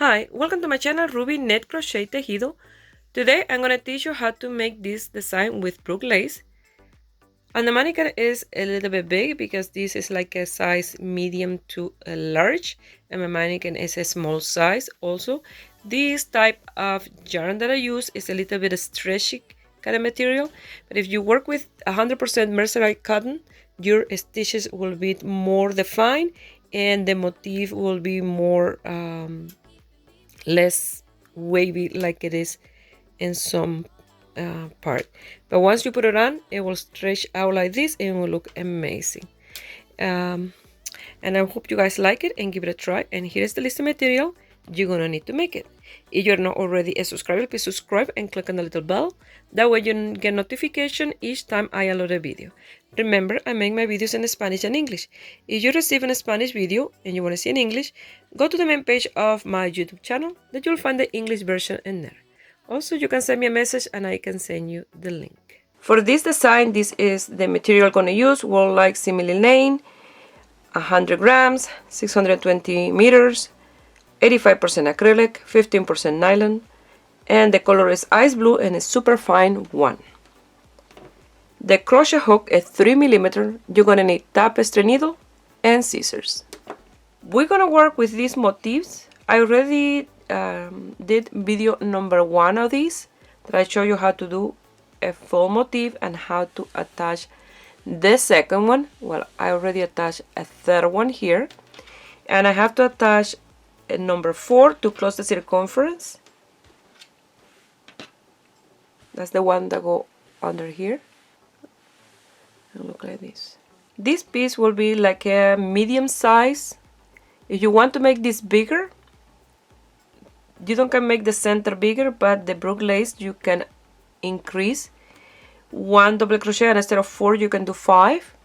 Hi, welcome to my channel Ruby Net Crochet Tejido. Today I'm going to teach you how to make this design with brook lace. And the mannequin is a little bit big because this is like a size medium to a large, and my mannequin is a small size also. This type of yarn that I use is a little bit stretchy kind of material, but if you work with 100% mercerized cotton, your stitches will be more defined and the motif will be more less wavy like it is in some part. But once you put it on, it will stretch out like this and it will look amazing. And I hope you guys like it and give it a try. And here's the list of material you're gonna need to make it. If you're not already a subscriber, please subscribe and click on the little bell. That way you get notification each time I upload a video. Remember, I make my videos in Spanish and English. If you receive a Spanish video and you want to see in English, go to the main page of my YouTube channel that you'll find the English version in there. Also, you can send me a message and I can send you the link. For this design, this is the material I'm gonna use. Wool like simili lane, 100 grams, 620 meters, 85% acrylic, 15% nylon, and the color is ice blue and it's super fine 1. The crochet hook is 3mm. You're gonna need tapestry needle and scissors. We're gonna work with these motifs. I already did video number 1 of these that I show you how to do a full motif and how to attach the second one. Well, I already attached a third one here, and I have to attach a number 4 to close the circumference. That's the one that go under here. It'll look like this. This piece will be like a medium size. If you want to make this bigger, you don't can make the center bigger, but the brook lace you can increase 1 double crochet, and instead of 4 you can do 5.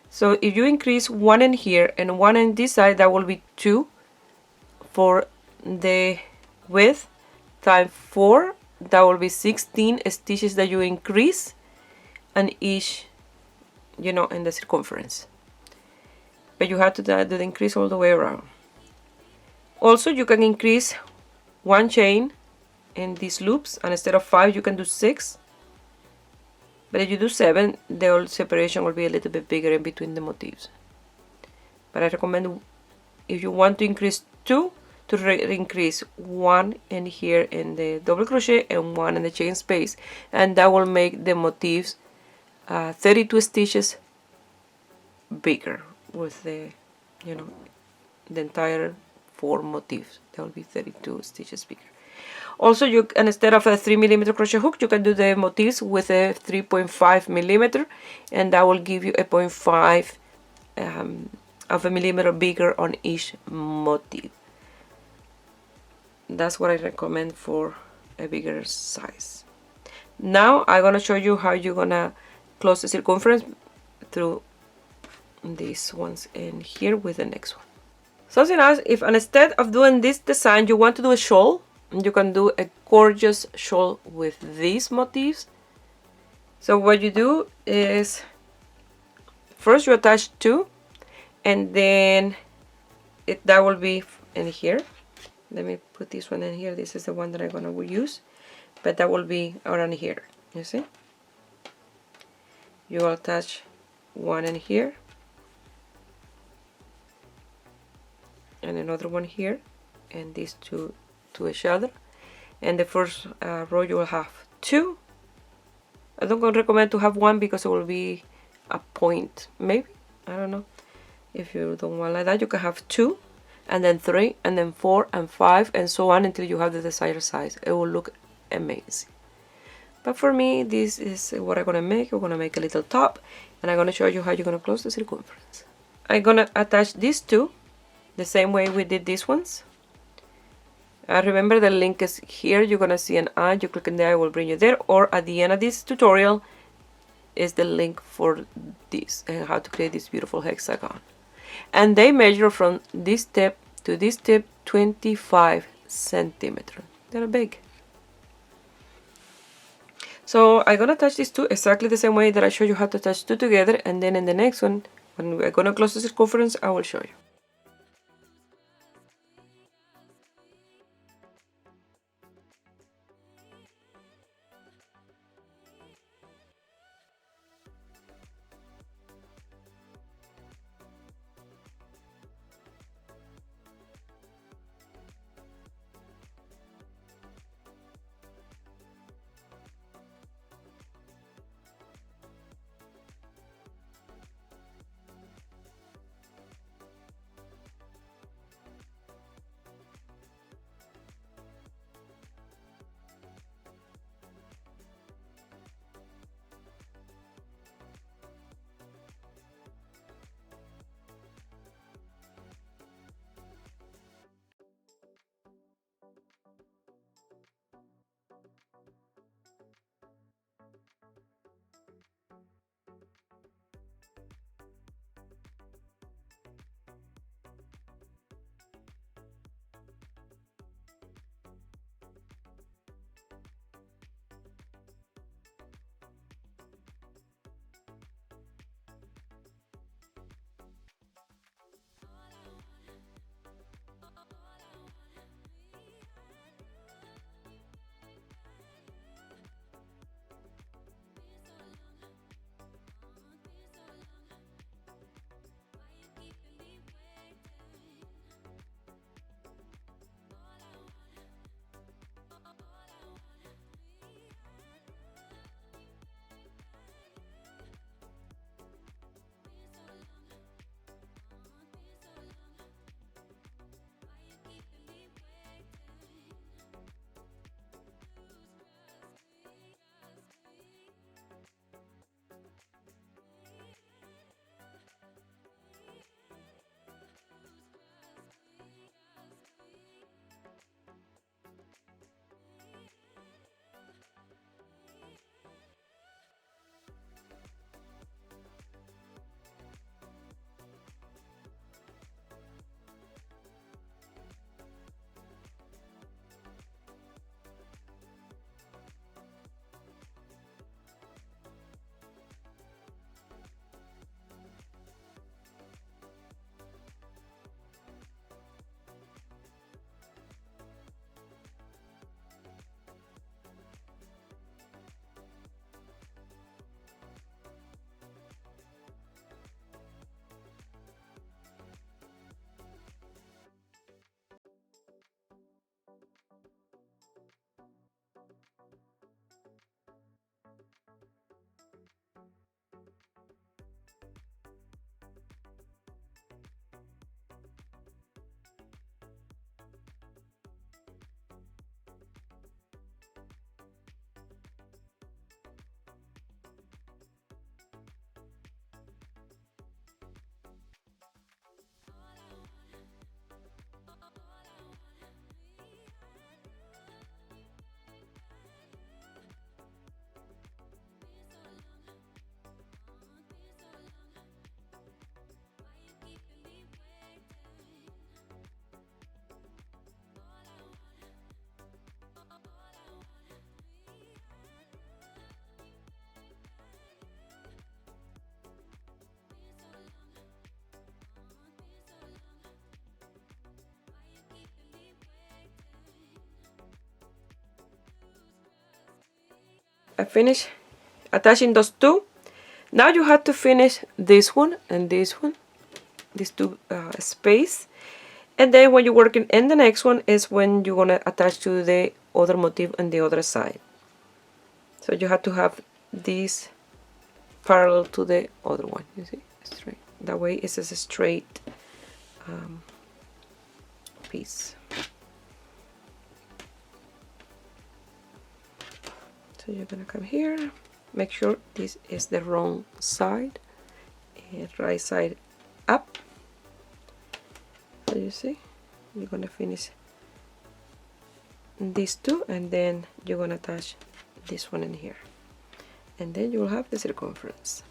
So if you increase 1 in here and 1 in this side, that will be 2 for the width times 4. That will be 16 stitches that you increase and each, in the circumference. But you have to do the increase all the way around. Also, you can increase 1 chain in these loops, and instead of 5 you can do 6. But if you do 7, the old separation will be a little bit bigger in between the motifs. But I recommend, if you want to increase 2, to increase 1 in here in the double crochet and 1 in the chain space, and that will make the motifs 32 stitches bigger with the the entire 4 motifs. That will be 32 stitches bigger. Also, and instead of a 3mm crochet hook, you can do the motifs with a 3.5mm, and that will give you a 0.5 of a millimeter bigger on each motif. That's what I recommend for a bigger size. Now I'm gonna show you how you're gonna close the circumference through these ones in here with the next one. Something else, if instead of doing this design you want to do a shawl, you can do a gorgeous shawl with these motifs. So what you do is, first you attach 2, and then that will be in here. Let me put this one in here. This is the one that I'm gonna use, but that will be around here. You see? You will attach 1 in here, and another one here, and these two to each other. And the first row you will have 2. I don't recommend to have 1 because it will be a point, maybe, I don't know. If you don't want like that, you can have 2, and then 3, and then 4 and 5, and so on until you have the desired size. It will look amazing. But for me, this is what I'm gonna make. We're gonna make a little top, and I'm gonna show you how you're gonna close the circumference. I'm gonna attach these 2 the same way we did these ones. Remember, the link is here. You're gonna see an eye. You click in there, I will bring you there, or at the end of this tutorial is the link for this and how to create this beautiful hexagon. And they measure from this tip to this tip 25 centimeters. They're big. So I'm gonna attach these 2 exactly the same way that I showed you how to attach 2 together, and then in the next one, when we're gonna close the circumference, I will show you. I finished attaching those two. Now you have to finish this one and this one, these two space, and then when you're working in the next one is when you're gonna attach to the other motif on the other side. So you have to have this parallel to the other one, you see, straight. That way it's a straight piece. So you're gonna come here, make sure this is the wrong side, and right side up. So you see, you're gonna finish these two, and then you're gonna attach this one in here, and then you will have the circumference.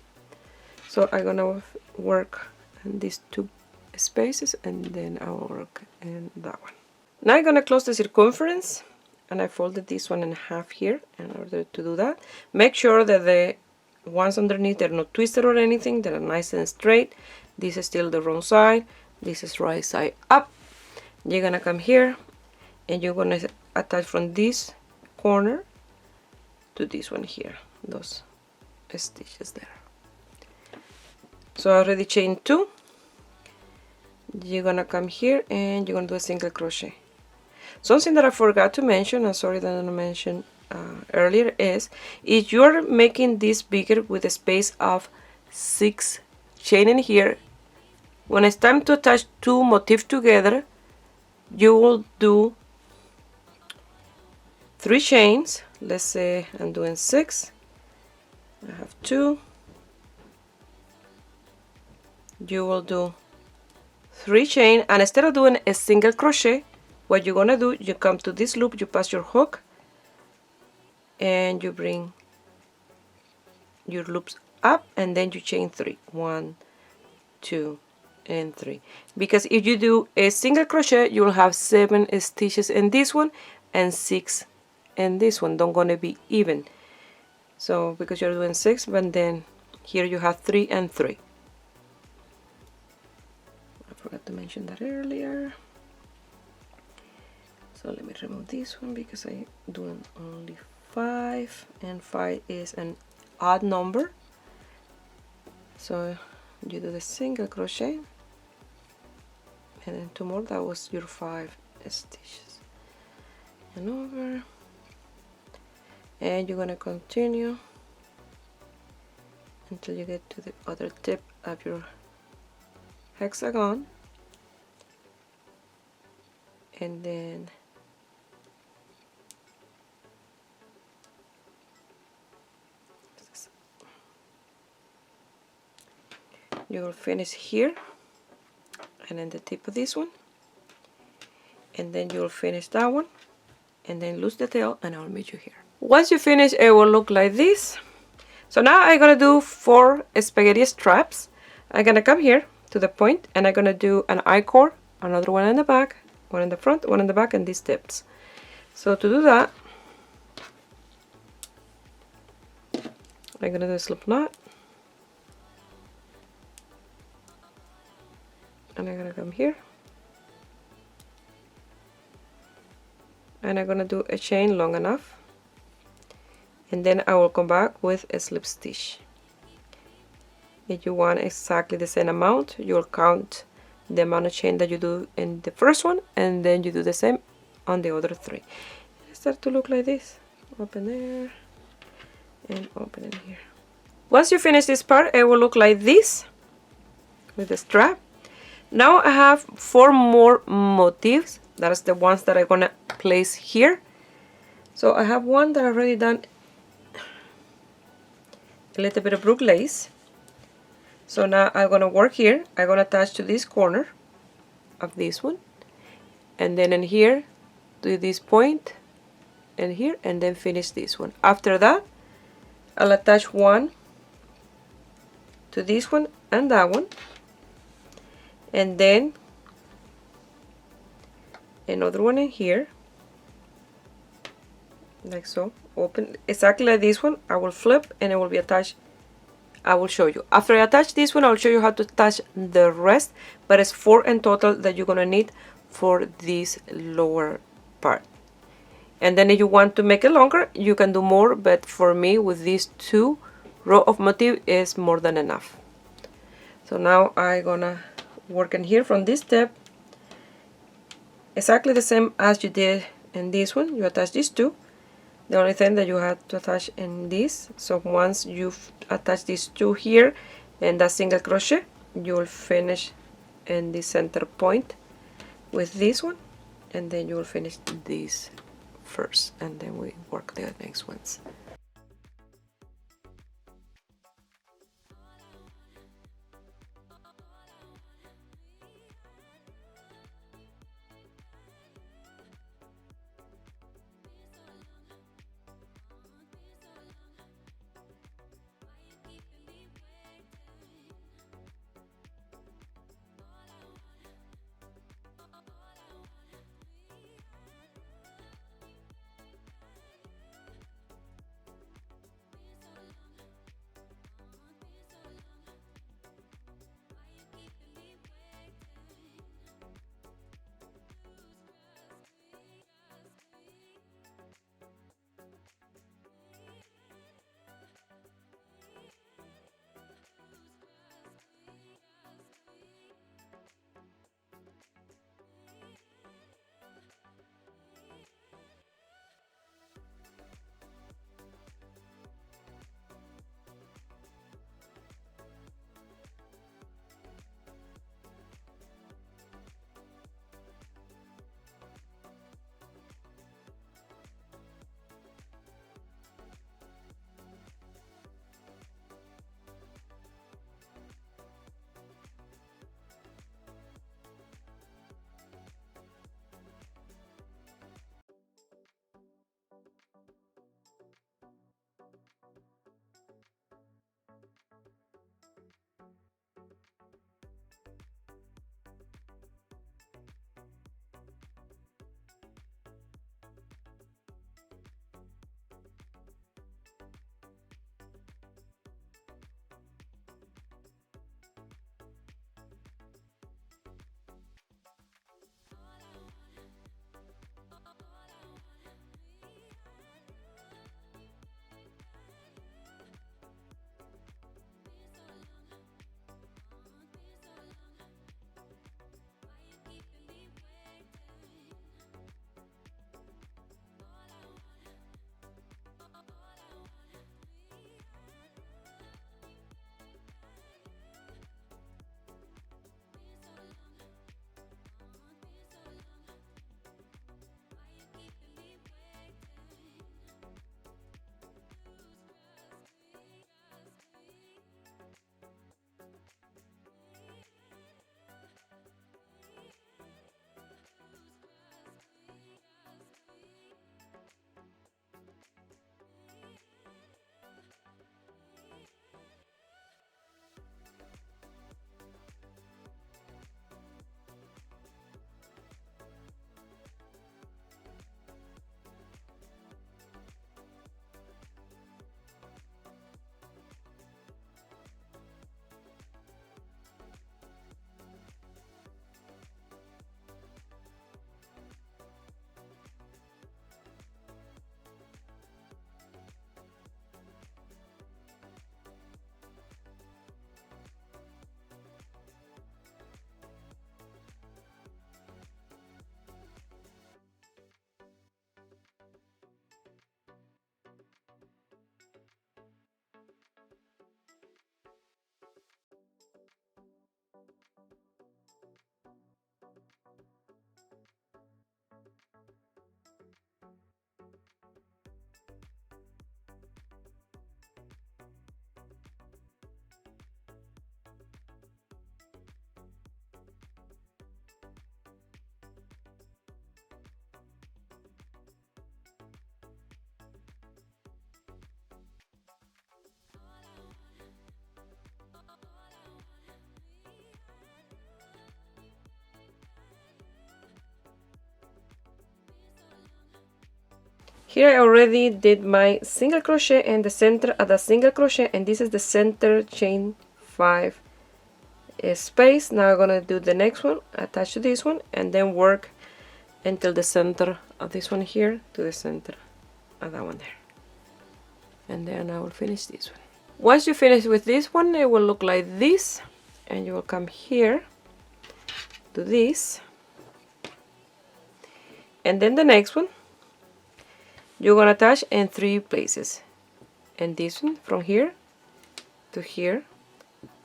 So I'm gonna work on these two spaces, and then I will work in that one. Now I'm gonna close the circumference, and I folded this one in half here in order to do that. Make sure that the ones underneath, they're not twisted or anything, they're nice and straight. This is still the wrong side, this is right side up. You're gonna come here and you're gonna attach from this corner to this one here, those stitches there. So I already chained two. You're gonna come here and you're gonna do a single crochet. Something that I forgot to mention, I'm sorry that I didn't mention earlier, is if you're making this bigger with a space of 6 chaining here, when it's time to attach two motifs together, you will do 3 chains. Let's say I'm doing 6. I have 2. You will do 3 chain, and instead of doing a single crochet, what you're gonna do, you come to this loop, you pass your hook, and you bring your loops up, and then you chain 3. 1, 2, and 3. Because if you do a single crochet, you will have 7 stitches in this one and 6 in this one. Don't gonna be even. So because you're doing 6, but then here you have 3 and 3. I forgot to mention that earlier. So let me remove this one because I'm doing only 5, and 5 is an odd number. So you do the single crochet, and then 2 more. That was your 5 stitches. And over, and you're gonna continue until you get to the other tip of your hexagon, and then you will finish here and then the tip of this one, and then you will finish that one, and then lose the tail, and I will meet you here. Once you finish, it will look like this. So now I'm gonna do 4 spaghetti straps. I'm gonna come here to the point, and I'm gonna do an I-cord, another one in the back, one in the front, one in the back, and these tips. So to do that, I'm gonna do a slip knot, and I'm gonna come here, and I'm gonna do a chain long enough, and then I will come back with a slip stitch. If you want exactly the same amount, you'll count the amount of chain that you do in the first one, and then you do the same on the other 3. It starts to look like this. Open there and open in here. Once you finish this part, it will look like this with the strap. Now I have 4 more motifs. That's the ones that I'm gonna place here. So I have one that I already done a little bit of brook lace. So now I'm gonna work here. I'm gonna attach to this corner of this one, and then in here do this point and here, and then finish this one. After that, I'll attach one to this one and that one, and then another one in here, like so. Open exactly like this one. I will flip and it will be attached. I will show you. After I attach this one, I'll show you how to attach the rest, but it's 4 in total that you're gonna need for this lower part. And then if you want to make it longer, you can do more, but for me with these 2 rows of motif is more than enough. So now I'm gonna work in here from this step exactly the same as you did in this one. You attach these 2. The only thing that you have to attach in this, so once you've attached these 2 here and that single crochet, you will finish in the center point with this one, and then you will finish this first, and then we work the next ones. Here I already did my single crochet in the center of the single crochet, and this is the center chain 5 space. Now I'm gonna do the next one, attach to this one, and then work until the center of this one here to the center of that one there. And then I will finish this one. Once you finish with this one, it will look like this, and you will come here to this, and then the next one you're gonna attach in 3 places, and this one from here to here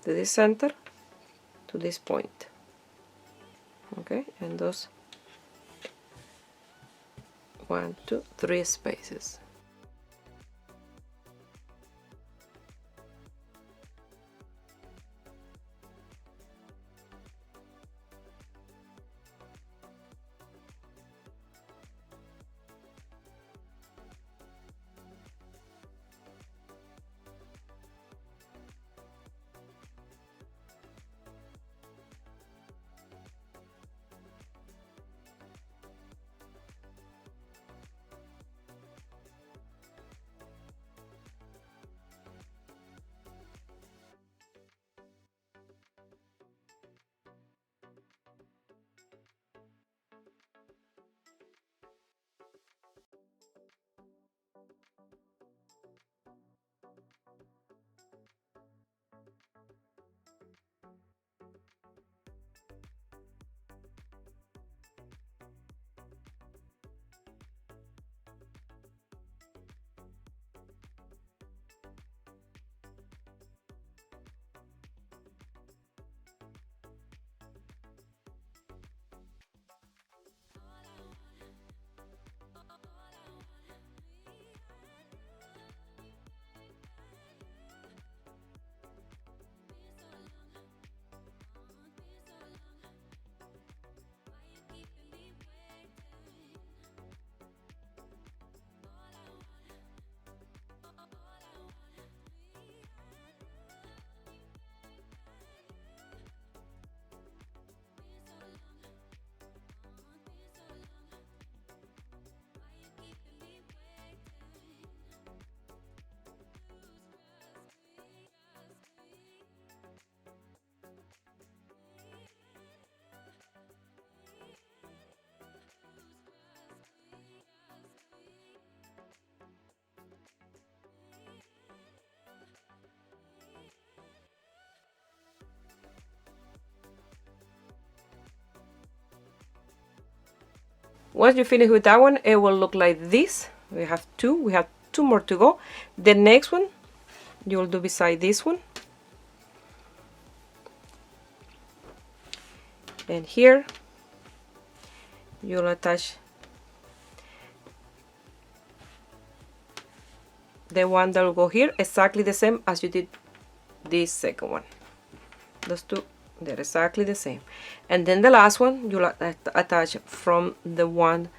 to this center to this point. Okay, and those 1, 2, 3 spaces. Once you finish with that one, it will look like this. We have 2 more to go. The next one you will do beside this one, and here you'll attach the one that will go here, exactly the same as you did this second one. Those 2, they're exactly the same. And then the last one you'll attach from the one,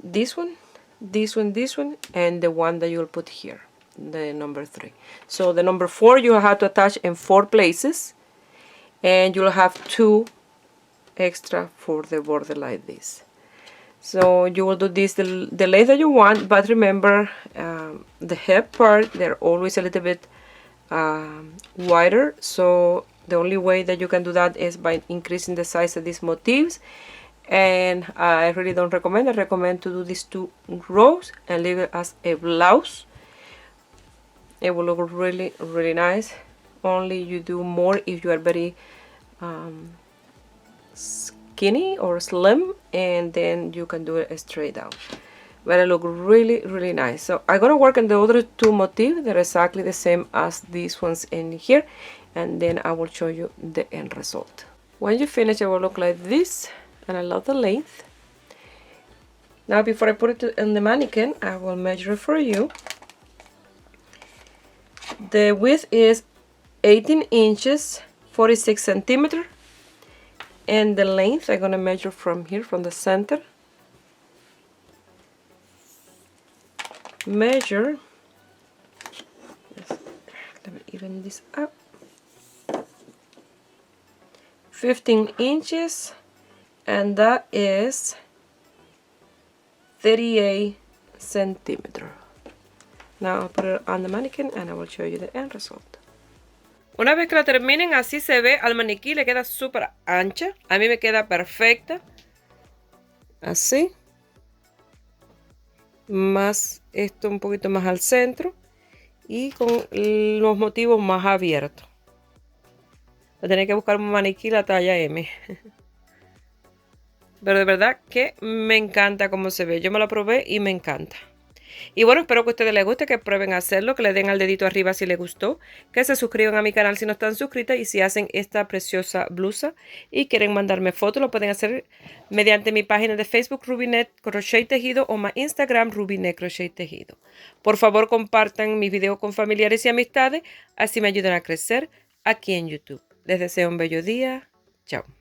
this one, this one, this one, and the one that you'll put here, the number 3. So the number 4 you'll have to attach in 4 places, and you'll have 2 extra for the border like this. So you will do this the length that you want, but remember the hip part, they're always a little bit wider, so the only way that you can do that is by increasing the size of these motifs. And I really don't recommend. I recommend to do these 2 rows and leave it as a blouse. It will look really, really nice. Only you do more if you are very skinny or slim, and then you can do it straight down. But it look really, really nice. So I'm gonna work on the other 2 motifs. They're exactly the same as these ones in here, and then I will show you the end result. When you finish, it will look like this, and I love the length. Now before I put it in the mannequin, I will measure it for you. The width is 18 inches 46 centimeters, and the length I'm gonna measure from here, from the center. Measure, let me even this up, 15 inches, and that is 38 centimeters. Now I'll put it on the mannequin and I will show you the end result. Una vez que la terminen, así se ve. Al maniquí le queda súper ancha. A mí me queda perfecta. Así. más esto un poquito más al centro y con los motivos más abiertos. Voy a tener que buscar un maniquí la talla M. Pero de verdad que me encanta cómo se ve. Yo me lo probé y me encanta. Y bueno, espero que a ustedes les guste, que prueben a hacerlo, que le den al dedito arriba si les gustó, que se suscriban a mi canal si no están suscritas y si hacen esta preciosa blusa y quieren mandarme fotos, lo pueden hacer mediante mi página de Facebook Rubinet Crochet Tejido o mi Instagram Rubinet Crochet Tejido. Por favor, compartan mis videos con familiares y amistades, así me ayudan a crecer aquí en YouTube. Les deseo un bello día. Chao.